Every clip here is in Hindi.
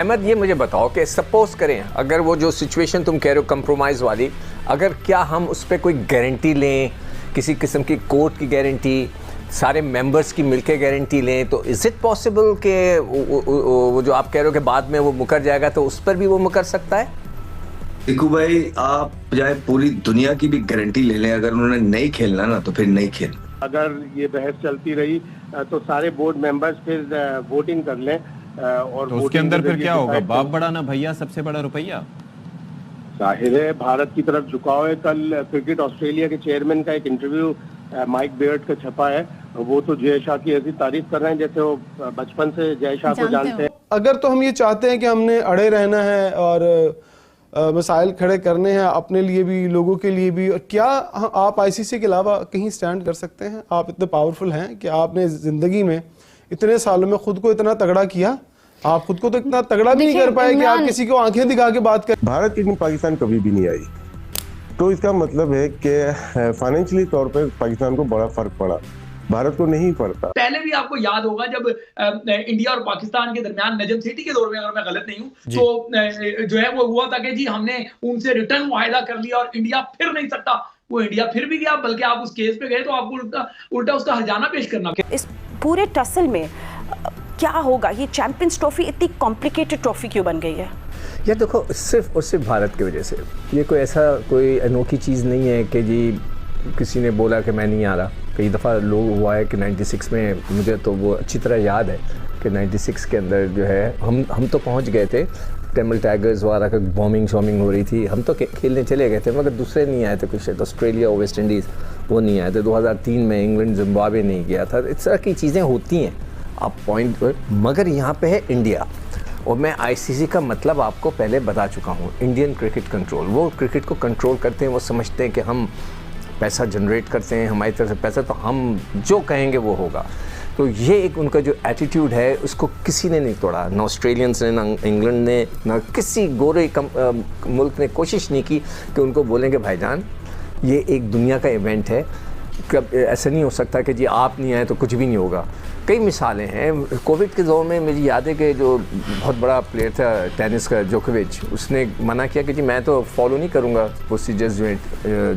अहमद, ये मुझे बताओ कि सपोज करें अगर वो जो सिचुएशन तुम कह रहे हो कंप्रोमाइज़ वाली, अगर क्या हम उस पर कोई गारंटी लें, किसी किस्म की कोर्ट की गारंटी, सारे मेंबर्स की मिलके गारंटी लें, तो इज़ इट पॉसिबल कि वो जो आप कह रहे हो कि बाद में वो मुकर जाएगा, तो उस पर भी वो मुकर सकता है? देखो भाई, आप चाहे पूरी दुनिया की भी गारंटी ले लें, अगर उन्होंने नहीं खेलना ना तो फिर नहीं खेल। अगर ये बहस चलती रही तो सारे बोर्ड मेंबर्स फिर वोटिंग कर लें और तो उसके अंदर फिर क्या होगा? बाप बड़ा ना भैया, सबसे बड़ा रुपया। जाहिर है भारत की तरफ झुकाव है। कल क्रिकेट ऑस्ट्रेलिया के चेयरमैन का एक इंटरव्यू माइक बेयर्ड का छपा है, वो तो जय शाह की ऐसी तारीफ कर रहे हैं जैसे वो बचपन से जय शाह को जानते हैं। अगर तो हम ये चाहते हैं कि हमने अड़े रहना है और मसाइल खड़े करने हैं अपने लिए भी, लोगों के लिए भी, और क्या आप आईसीसी के अलावा कहीं स्टैंड कर सकते हैं? आप इतने पावरफुल हैं कि आपने ज़िंदगी में इतने सालों में खुद को इतना तगड़ा किया, आप खुद को तो इतना तगड़ा भी नहीं कर पाए कि आप किसी को आंखें दिखा के बात करें। भारत की टीम पाकिस्तान कभी भी नहीं आई, तो इसका मतलब है कि फाइनेंशियली तौर पे पाकिस्तान को बड़ा फर्क पड़ा, भारत को नहीं पड़ता। पहले भी आपको याद होगा जब इंडिया और पाकिस्तान के दरमियान नजम सेठी के दौर में, अगर मैं गलत नहीं हूं, तो जो है वो हुआ था कि जी हमने उनसे रिटर्न मुआहदा कर लिया और इंडिया फिर नहीं सकता। वो इंडिया फिर भी गया, बल्कि आप उस केस पे गए तो आपको उल्टा उसका हर्जाना पेश करना। इस पूरे टसल में क्या होगा? ये चैंपियंस ट्रॉफी इतनी कॉम्प्लिकेटेड ट्रॉफी क्यों बन गई है? ये देखो, सिर्फ और सिर्फ भारत की वजह से ये कोई ऐसा कोई अनोखी चीज़ नहीं है कि जी किसी ने बोला कि मैं नहीं आ रहा। कई दफ़ा लोग हुआ है कि 96 में, मुझे तो वो अच्छी तरह याद है कि 96 के अंदर जो है हम तो पहुंच गए थे, टेमल टाइगर्स वाला का बॉम्बिंग शॉमिंग हो रही थी, हम तो खेलने चले गए थे, मगर दूसरे नहीं आए थे। कुछ ऑस्ट्रेलिया और वेस्ट इंडीज़ वो नहीं आए थे। 2003 में इंग्लैंड जिम्बाब्वे नहीं गया था। इस तरह की चीज़ें होती हैं आप पॉइंट पर, मगर यहाँ पे है इंडिया। और मैं आईसीसी का मतलब आपको पहले बता चुका हूँ, इंडियन क्रिकेट कंट्रोल। वो क्रिकेट को कंट्रोल करते हैं, वो समझते हैं कि हम पैसा जनरेट करते हैं, हमारी तरफ से पैसा, तो हम जो कहेंगे वो होगा। तो ये एक उनका जो एटीट्यूड है उसको किसी ने नहीं तोड़ा, ना ऑस्ट्रेलियंस ने, ना इंग्लैंड ने, ना किसी गोरे मुल्क ने कोशिश नहीं की कि उनको बोलेंगे भाईजान ये एक दुनिया का इवेंट है, कब ऐसा नहीं हो सकता कि जी आप नहीं आए तो कुछ भी नहीं होगा। कई मिसालें हैं। कोविड के दौर में मेरी याद है कि जो बहुत बड़ा प्लेयर था टेनिस का, जोकोविच, उसने मना किया कि जी मैं तो फॉलो नहीं करूँगा प्रोसीजर्स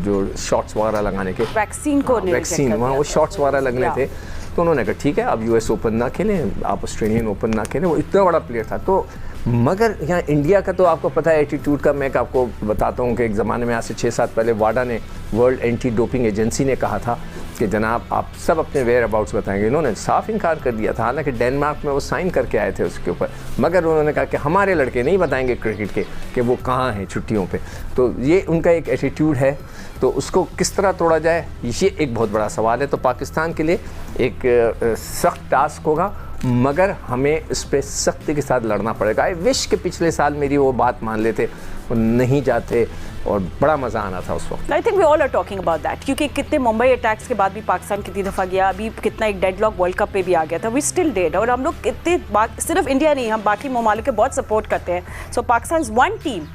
जो शॉट्स वगैरह लगाने के, वैक्सीन वहाँ वो शॉट्स वगैरह लगने थे। तो उन्होंने कहा ठीक है, अब यूएस ओपन ना खेलें, आप ऑस्ट्रेलियन ओपन ना खेलें। वो इतना बड़ा प्लेयर था। तो मगर यहाँ इंडिया का तो आपको पता है एटीट्यूड का। मैं आपको बताता हूँ कि एक ज़माने में, आज से 6 साल पहले, वाडा ने, वर्ल्ड एंटी डोपिंग एजेंसी ने कहा था कि जनाब आप सब अपने वेयर अबाउट्स बताएंगे। इन्होंने साफ इनकार कर दिया था, हालांकि डेनमार्क में वो साइन करके आए थे उसके ऊपर, मगर उन्होंने कहा कि हमारे लड़के नहीं बताएंगे क्रिकेट के कि वो कहाँ हैं छुट्टियों पे। तो ये उनका एक एटीट्यूड है, तो उसको किस तरह तोड़ा जाए ये एक बहुत बड़ा सवाल है। तो पाकिस्तान के लिए एक सख्त टास्क होगा, मगर हमें इस पर सख्ती के साथ लड़ना पड़ेगा। आई विश के पिछले साल मेरी वो बात मान लेते, वो नहीं जाते और बड़ा मज़ा आना था उस वक्त। I think we all are talking about that, क्योंकि कितने मुंबई अटैक्स के बाद भी पाकिस्तान कितनी दफ़ा गया, अभी कितना एक डेडलॉक वर्ल्ड कप पे भी आ गया था, वी स्टिल डेड। और हम लोग कितने सिर्फ इंडिया नहीं, हम बाकी ममालिक के बहुत सपोर्ट करते हैं। So Pakistan is one team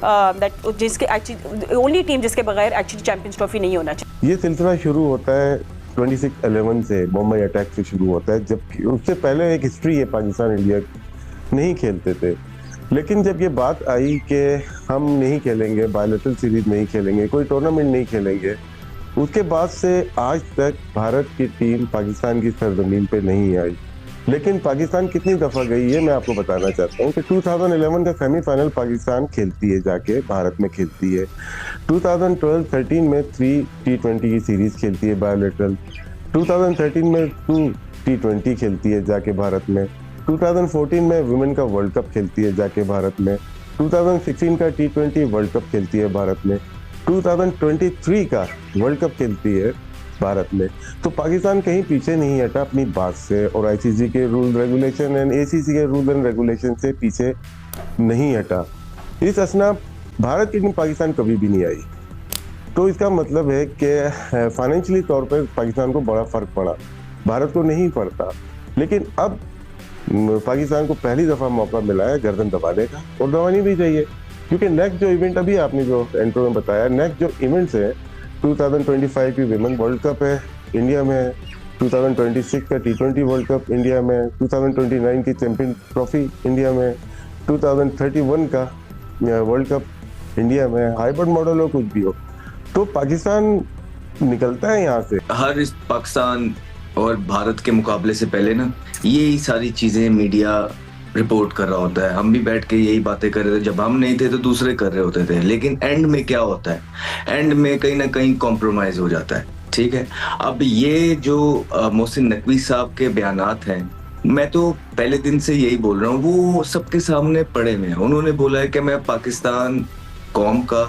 that जिसके एक्चुअली ओनली टीम जिसके बगैर एक्चुअली चैंपियंस ट्रॉफी नहीं होना चाहिए। ये सिलसिला शुरू होता है 26/11 से, मुंबई अटैक से शुरू होता है, जबकि उससे पहले एक हिस्ट्री है, पाकिस्तान इंडिया नहीं खेलते थे। लेकिन जब ये बात आई कि हम नहीं खेलेंगे, बायलैटरल सीरीज नहीं खेलेंगे, कोई टूर्नामेंट नहीं खेलेंगे, उसके बाद से आज तक भारत की टीम पाकिस्तान की सरजमीन पे नहीं आई। लेकिन पाकिस्तान कितनी दफ़ा गई है मैं आपको बताना चाहता हूँ कि 2011 का सेमीफाइनल पाकिस्तान खेलती है, जाके भारत में खेलती है। 2012-13 में 3 T20 की सीरीज़ खेलती है बायोलेटरल। 2013 में 2 T20 खेलती है जाके भारत में। 2014 में वुमेन का वर्ल्ड कप खेलती है जाके भारत में। 2016 का T20 वर्ल्ड कप खेलती है भारत में। 2023 का वर्ल्ड कप खेलती है भारत में। तो पाकिस्तान कहीं पीछे नहीं हटा अपनी बात से, और आईसीसी के रूल रेगुलेशन एंड एसीसी के रूल एंड रेगुलेशन से पीछे नहीं हटा। इस असना भारत की टीम पाकिस्तान कभी भी नहीं आई, तो इसका मतलब है कि फाइनेंशियली तौर पर पाकिस्तान को बड़ा फर्क पड़ा, भारत को नहीं पड़ता। लेकिन अब पाकिस्तान को पहली दफ़ा मौका मिला है गर्दन दबाने का, और दबानी भी चाहिए, क्योंकि नेक्स्ट जो इवेंट अभी आपने जो इंट्रो में बताया, नेक्स्ट जो इवेंट्स है 2025 की विमेन वर्ल्ड कप है इंडिया में, 2026 का T20 वर्ल्ड कप इंडिया में, 2029 की चैंपियन ट्रॉफी इंडिया में, 2031 का वर्ल्ड कप इंडिया में हाइब्रिड मॉडल हो कुछ भी हो, तो पाकिस्तान निकलता है यहाँ से। हर इस पाकिस्तान और भारत के मुकाबले से पहले ना यही सारी चीजें मीडिया रिपोर्ट कर रहा होता है। हम भी बैठ के यही बातें कर रहे थे, जब हम नहीं थे तो दूसरे कर रहे होते थे। लेकिन एंड में क्या होता है, एंड में कहीं ना कहीं कॉम्प्रोमाइज हो जाता है। ठीक है, अब ये जो मोहसिन नकवी साहब के बयानात हैं, मैं तो पहले दिन से यही बोल रहा हूँ, वो सबके सामने पड़े हुए हैं। उन्होंने बोला है कि मैं पाकिस्तान कौम का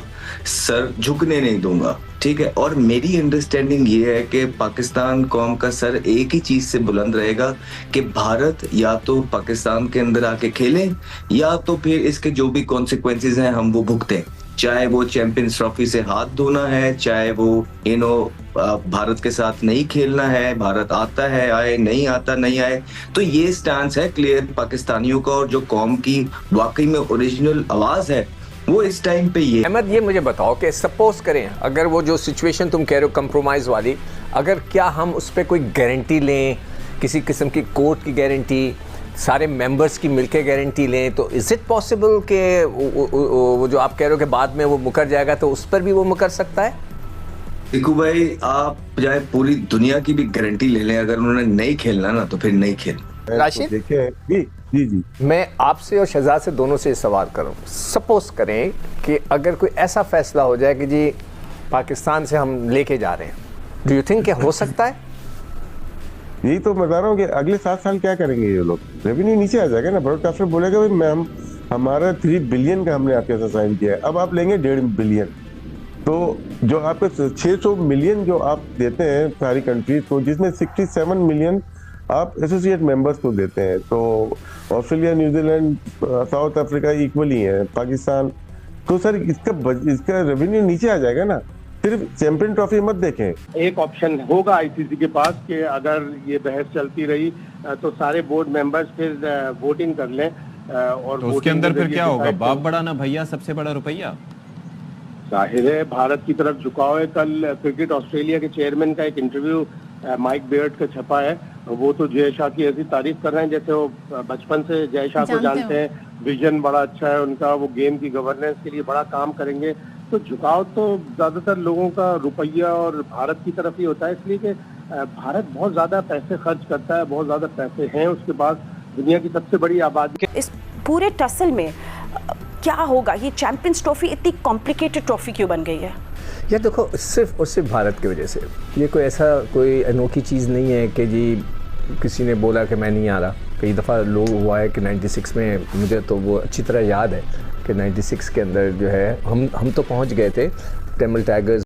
सर झुकने नहीं दूंगा। ठीक है, और मेरी अंडरस्टैंडिंग ये है कि पाकिस्तान कौम का सर एक ही चीज से बुलंद रहेगा कि भारत या तो पाकिस्तान के अंदर आके खेले या तो फिर इसके जो भी कॉन्सिक्वेंसेस हैं हम वो भुगतें। चाहे वो चैंपियंस ट्रॉफी से हाथ धोना है, चाहे वो भारत के साथ नहीं खेलना है, भारत आता है आए, नहीं आता नहीं आए। तो ये स्टैंड है क्लियर पाकिस्तानियों का, और जो कौम की वाकई में ओरिजिनल आवाज है वो इस टाइम पे ये। अहमद, ये मुझे बताओ कि सपोज करें अगर वो जो सिचुएशन तुम कह रहे हो कंप्रोमाइज वाली, अगर क्या हम उस पर कोई गारंटी लें, किसी किस्म की कोर्ट की गारंटी, सारे मेंबर्स की मिलकर गारंटी लें, तो इज इट पॉसिबल कि वो जो आप कह रहे हो कि बाद में वो मुकर जाएगा, तो उस पर भी वो मुकर सकता है? देखो भाई, आप चाहे पूरी दुनिया की भी गारंटी ले लें, अगर उन्होंने नहीं खेलना ना तो फिर नहीं खेल। राशिद, देखिए जी मैं आपसे और शहजाद से दोनों से सवाल करूं। सपोज करें कि अगर कोई ऐसा फैसला हो जाए कि जी पाकिस्तान से हम लेके जा रहे हैं, डू यू थिंक हो सकता है? यही तो मैं बता रहा हूँ कि अगले 7 साल क्या करेंगे ये लोग। रेवेन्यू नीचे आ जाएगा ना। ब्रॉडकास्टर बोलेगा भाई मैम हमारा 3 बिलियन का हमने आपके साथ साइन किया है, अब आप लेंगे 1.5 बिलियन। तो जो आपके 600 मिलियन जो आप देते हैं सारी कंट्रीज को, जिसमें 67 मिलियन आप एसोसिएट मेंबर्स को देते हैं, तो Australia, New Zealand, south Africa equally है, पाकिस्तान, तो सर इसका रेवेन्यू नीचे आ जाएगा ना। सिर्फ चैंपियन ट्रॉफी मत देखें। एक ऑप्शन होगा आईसीसी के पास कि अगर ये बहस चलती रही तो सारे बोर्ड मेंबर्स फिर वोटिंग कर लें, और तो उसके अंदर फिर क्या होगा? बाप बड़ा ना भैया सबसे बड़ा रुपया। जाहिर है भारत की तरफ झुकाव है। कल क्रिकेट ऑस्ट्रेलिया के चेयरमैन का एक इंटरव्यू माइक बेयर्ड का छपा है, वो तो जय शाह की ऐसी तारीफ कर रहे हैं जैसे वो बचपन से जय शाह को जानते हैं। विजन बड़ा अच्छा है उनका, वो गेम की गवर्नेंस के लिए बड़ा काम करेंगे। तो झुकाव तो ज्यादातर लोगों का रुपया और भारत की तरफ ही होता है, इसलिए कि भारत बहुत ज्यादा पैसे खर्च करता है, बहुत ज्यादा पैसे हैं उसके पास, दुनिया की सबसे बड़ी आबादी। इस पूरे टसल में क्या होगा? ये चैंपियंस ट्रॉफी इतनी कॉम्प्लिकेटेड ट्रॉफी क्यों बन गई है? यार देखो, सिर्फ और सिर्फ भारत की वजह से। ये कोई ऐसा कोई अनोखी चीज़ नहीं है कि जी किसी ने बोला कि मैं नहीं आ रहा। कई दफ़ा लोग हुआ है कि 96 में, मुझे तो वो अच्छी तरह याद है कि 96 के अंदर जो है हम तो पहुंच गए थे, तमिल टाइगर्स